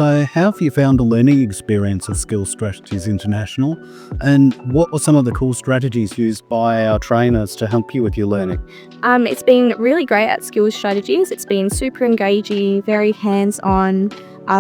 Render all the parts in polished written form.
So how have you found the learning experience at Skills Strategies International? And what were some of the cool strategies used by our trainers to help you with your learning? It's been really great at Skills Strategies. It's been super engaging, very hands-on,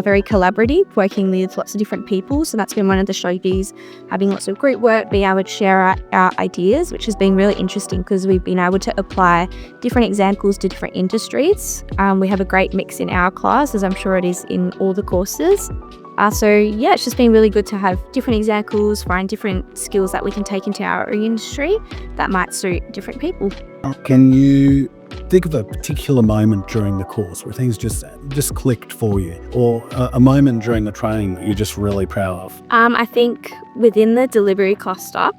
very collaborative, working with lots of different people. So that's been one of the strategies, having lots of group work, being able to share our ideas, which has been really interesting because we've been able to apply different examples to different industries. We have a great mix in our class, as I'm sure it is in all the courses. It's just been really good to have different examples, find different skills that we can take into our own industry that might suit different people. Can you think of a particular moment during the course where things just clicked for you, or a moment during the training that you're just really proud of? I think within the delivery cluster,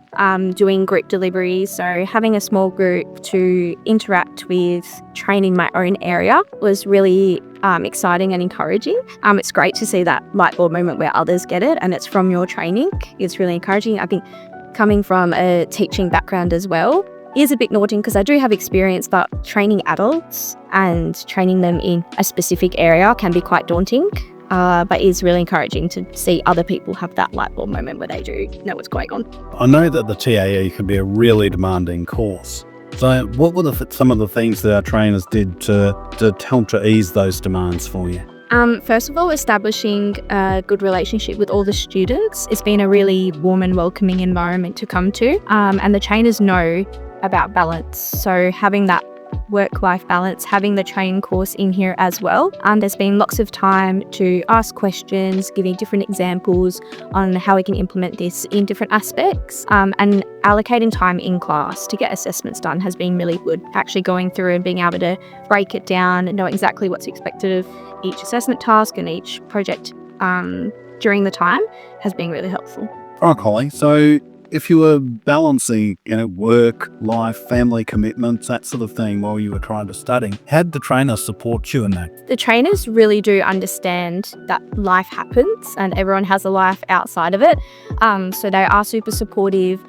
doing group deliveries, so having a small group to interact with, train in my own area was really exciting and encouraging. It's great to see that light bulb moment where others get it and it's from your training. It's really encouraging. I think coming from a teaching background as well is a bit daunting because I do have experience, but training adults and training them in a specific area can be quite daunting. But it's really encouraging to see other people have that light bulb moment where they do know what's going on. I know that the TAE can be a really demanding course. So what were some of the things that our trainers did to help to ease those demands for you? First of all, establishing a good relationship with all the students. It's been a really warm and welcoming environment to come to. And the trainers know about balance. So having that work-life balance, having the training course in here as well. There's been lots of time to ask questions, giving different examples on how we can implement this in different aspects. And allocating time in class to get assessments done has been really good. Actually going through and being able to break it down and know exactly what's expected of each assessment task and each project during the time has been really helpful. All right, Holly. So if you were balancing, work, life, family commitments, that sort of thing while you were trying to study, how did the trainer support you in that? The trainers really do understand that life happens and everyone has a life outside of it. So they are super supportive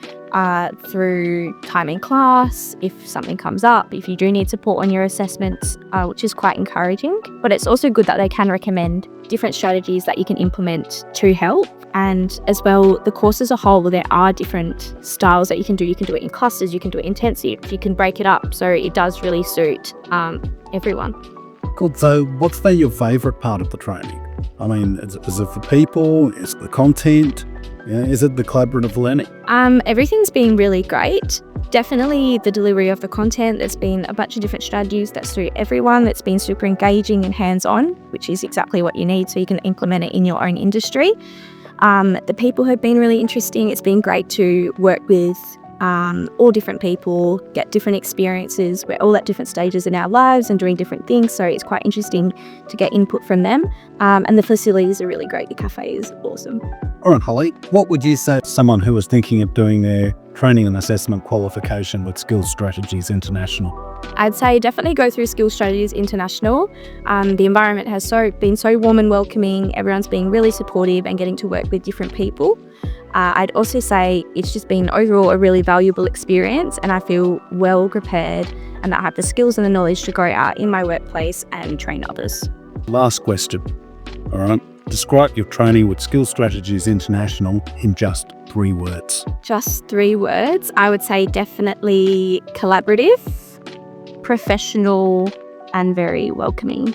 through time in class, if something comes up, if you do need support on your assessments, which is quite encouraging. But it's also good that they can recommend different strategies that you can implement to help. And as well, the course as a whole, there are different styles that you can do. You can do it in clusters, you can do it intensive, you can break it up. So it does really suit everyone. Cool. So what's been your favourite part of the training? I mean, is it for people? Is it the content? Is it the collaborative learning? Everything's been really great. Definitely the delivery of the content. There's been a bunch of different strategies that suit everyone. That's been super engaging and hands-on, which is exactly what you need so you can implement it in your own industry. The people have been really interesting. It's been great to work with all different people, get different experiences. We're all at different stages in our lives and doing different things, so it's quite interesting to get input from them. And the facilities are really great. The cafe is awesome. All right, Holly, what would you say to someone who was thinking of doing their training and assessment qualification with Skills Strategies International? I'd say definitely go through Skills Strategies International. The environment has been so warm and welcoming. Everyone's been really supportive and getting to work with different people. I'd also say it's just been overall a really valuable experience, and I feel well prepared and that I have the skills and the knowledge to go out in my workplace and train others. Last question. All right. Describe your training with Skills Strategies International in just 3 words. Just 3 words. I would say definitely collaborative, professional, and very welcoming.